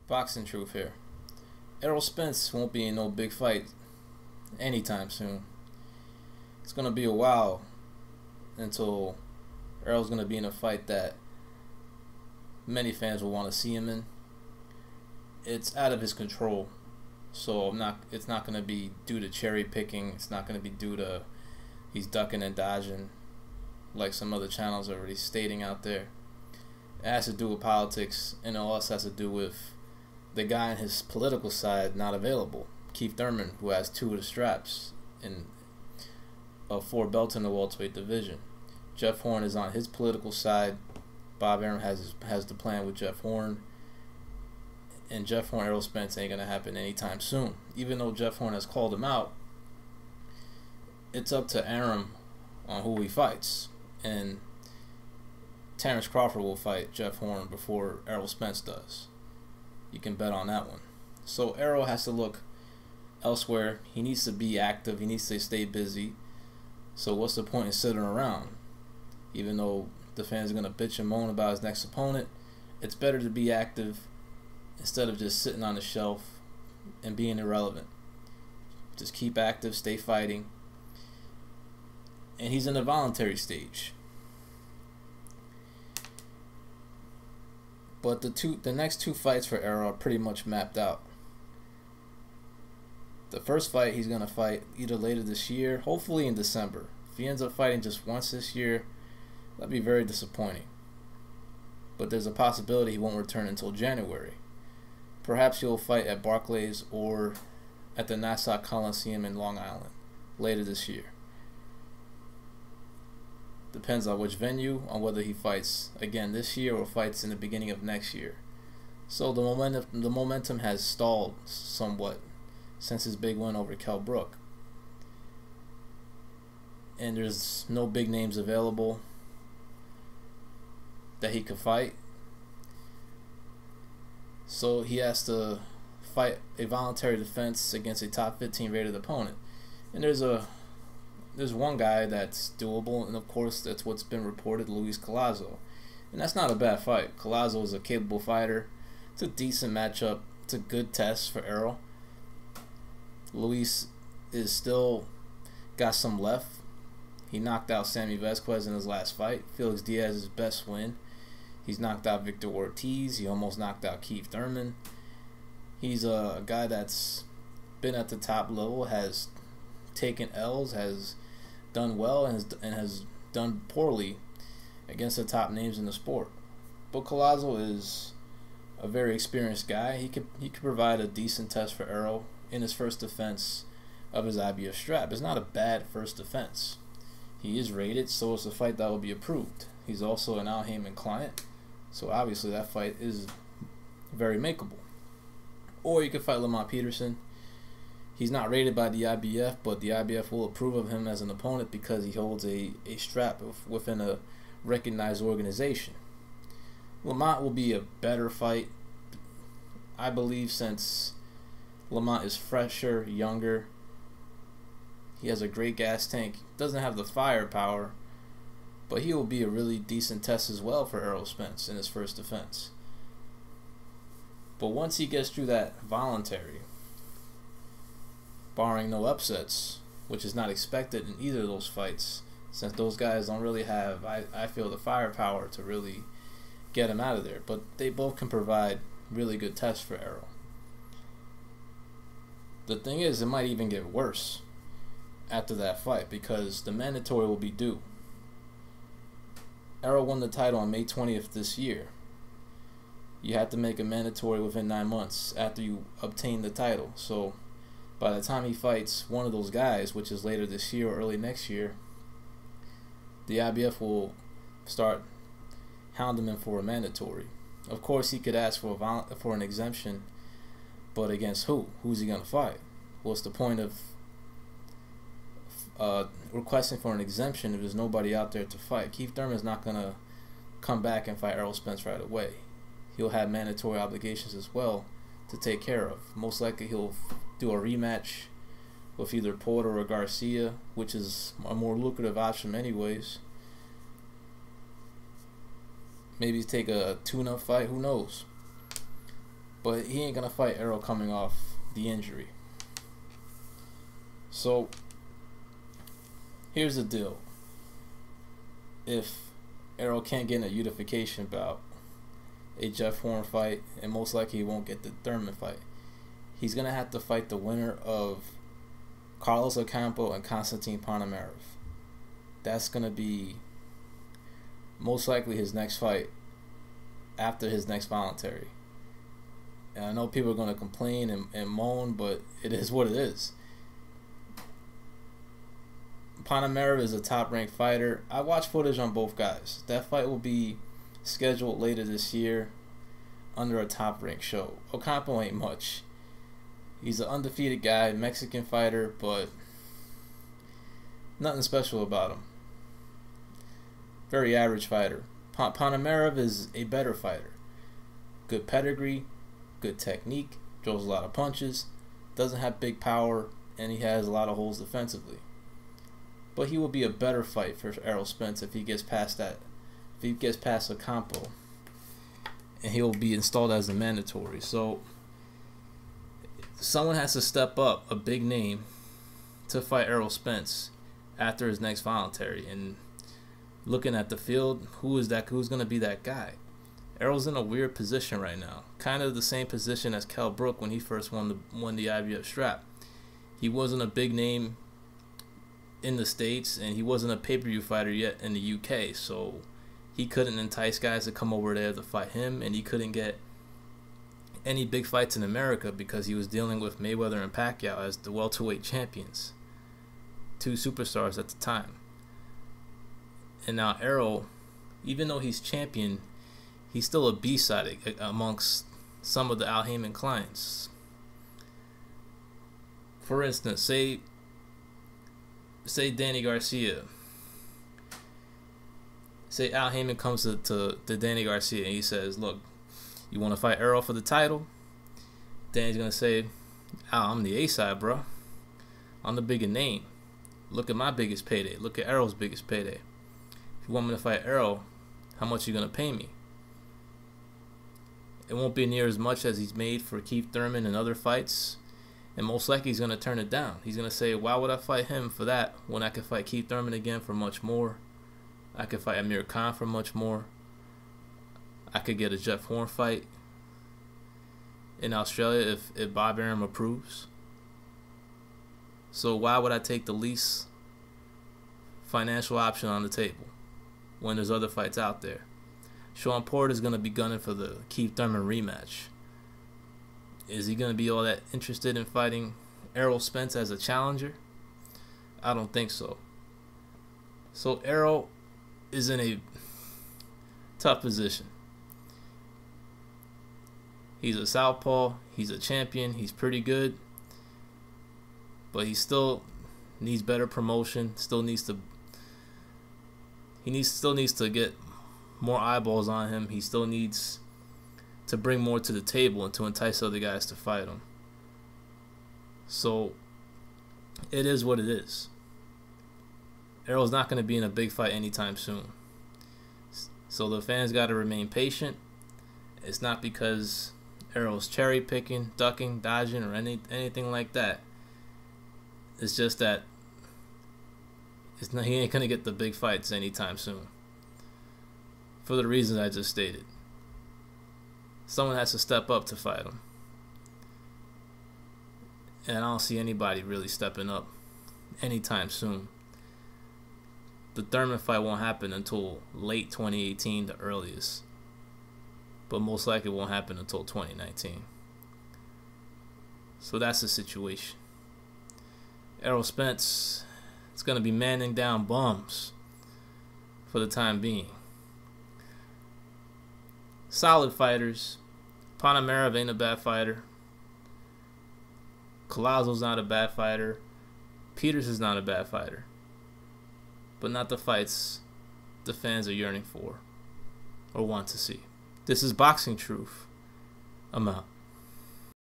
Boxing truth here. Errol Spence won't be in no big fight anytime soon. It's gonna be a while until Errol's gonna be in a fight that many fans will want to see him in. It's out of his control, so it's not gonna be due to cherry picking. It's not gonna be due to he's ducking and dodging like some other channels are already stating out there. It has to do with politics, and it also has to do with the guy on his political side not available. Keith Thurman, who has 2 of the straps in 4 belts in the welterweight division. Jeff Horn is on his political side. Bob Arum has the plan with Jeff Horn. And Jeff Horn, Errol Spence ain't going to happen anytime soon. Even though Jeff Horn has called him out, it's up to Arum on who he fights. And Terrence Crawford will fight Jeff Horn before Errol Spence does. You can bet on that one. So Errol has to look elsewhere. He needs to be active. He needs to stay busy. So what's the point in sitting around? Even though the fans are going to bitch and moan about his next opponent, it's better to be active instead of just sitting on the shelf and being irrelevant. Just keep active, stay fighting. And he's in the voluntary stage. But the next 2 fights for Errol are pretty much mapped out. The first fight he's going to fight either later this year, hopefully in December. If he ends up fighting just once this year, that'd be very disappointing. But there's a possibility he won't return until January. Perhaps he'll fight at Barclays or at the Nassau Coliseum in Long Island later this year. Depends on which venue, on whether he fights again this year or fights in the beginning of next year. So the momentum has stalled somewhat since his big win over Kell Brook. And there's no big names available that he could fight. So he has to fight a voluntary defense against a top 15 rated opponent. And there's one guy that's doable, and of course that's what's been reported, Luis Collazo. And that's not a bad fight. Collazo is a capable fighter. It's a decent matchup. It's a good test for Errol. Luis is still got some left. He knocked out Sammy Vasquez in his last fight. Felix Diaz's best win. He's knocked out Victor Ortiz. He almost knocked out Keith Thurman. He's a guy that's been at the top level, has taken L's, has done well, and has done poorly against the top names in the sport. But Collazo is a very experienced guy. He could provide a decent test for Errol in his first defense of his IBF strap. It's not a bad first defense. He is rated, so it's a fight that will be approved. He's also an Al Haymon client, so obviously that fight is very makeable. Or you could fight Lamont Peterson. He's not rated by the IBF, but the IBF will approve of him as an opponent because he holds a strap within a recognized organization. Lamont will be a better fight, I believe, since Lamont is fresher, younger. He has a great gas tank. Doesn't have the firepower, but he will be a really decent test as well for Errol Spence in his first defense. But once he gets through that voluntary, barring no upsets, which is not expected in either of those fights, since those guys don't really have, I feel, the firepower to really get him out of there. But they both can provide really good tests for Errol. The thing is, it might even get worse after that fight because the mandatory will be due. Errol won the title on May 20th this year. You have to make a mandatory within 9 months after you obtain the title. So by the time he fights one of those guys, which is later this year or early next year, the IBF will start hounding him for a mandatory. Of course, he could ask for an exemption, but against who? Who's he going to fight? What's the point of requesting for an exemption if there's nobody out there to fight? Keith Thurman's not going to come back and fight Errol Spence right away. He'll have mandatory obligations as well to take care of. Most likely he'll do a rematch with either Porter or Garcia, which is a more lucrative option anyways. Maybe take a tune-up fight, who knows. but he ain't gonna fight Errol coming off the injury. So here's the deal: if Errol can't get in a unification bout, a Jeff Horn fight, and most likely he won't get the Thurman fight, he's gonna have to fight the winner of Carlos Ocampo and Konstantin Panamarev. That's gonna be most likely his next fight after his next voluntary. And I know people are gonna complain and moan, but it is what it is. Panamarev is a top-ranked fighter. I watched footage on both guys. That fight will be scheduled later this year under a top-ranked show. Ocampo ain't much. He's an undefeated guy, Mexican fighter, but nothing special about him. Very average fighter. Panamarev is a better fighter. Good pedigree, good technique, throws a lot of punches, doesn't have big power, and he has a lot of holes defensively. But he will be a better fight for Errol Spence if he gets past that. If he gets past Ocampo, and he will be installed as a mandatory. So someone has to step up, a big name, to fight Errol Spence after his next voluntary. And looking at the field, who is that? Who's going to be that guy? Errol's in a weird position right now, kind of the same position as Kell Brook when he first won the IBF strap. He wasn't a big name in the States, and he wasn't a pay-per-view fighter yet in the UK, so he couldn't entice guys to come over there to fight him, and he couldn't get any big fights in America because he was dealing with Mayweather and Pacquiao as the welterweight champions, two superstars at the time. And now Errol, even though he's champion, he's still a B-side amongst some of the Al Haymon clients. For instance, say Danny Garcia. Say Al Haymon comes to Danny Garcia and he says, look, you want to fight Errol for the title? Danny's going to say, Al, I'm the A-side, bro. I'm the bigger name. Look at my biggest payday. Look at Errol's biggest payday. If you want me to fight Errol, how much are you going to pay me? It won't be near as much as he's made for Keith Thurman and other fights. And most likely he's going to turn it down. He's going to say, why would I fight him for that when I could fight Keith Thurman again for much more? I could fight Amir Khan for much more. I could get a Jeff Horn fight in Australia if Bob Arum approves. So why would I take the least financial option on the table when there's other fights out there? Sean Porter is going to be gunning for the Keith Thurman rematch. Is he going to be all that interested in fighting Errol Spence as a challenger? I don't think so. So Errol is in a tough position. He's a southpaw. He's a champion. He's pretty good. But he still needs better promotion. Still needs to get more eyeballs on him. He still needs to bring more to the table and to entice other guys to fight him. So it is what it is. Errol's not going to be in a big fight anytime soon. So the fans got to remain patient. It's not because Errol's cherry picking, ducking, dodging, or anything like that. It's just that he ain't going to get the big fights anytime soon. For the reasons I just stated. Someone has to step up to fight him. And I don't see anybody really stepping up anytime soon. The Thurman fight won't happen until late 2018, the earliest. But most likely won't happen until 2019. So that's the situation. Errol Spence is going to be manning down bums for the time being. Solid fighters. Panamarev ain't a bad fighter. Collazo's not a bad fighter. Peters is not a bad fighter. But not the fights the fans are yearning for or want to see. This is Boxing Truth. I'm out.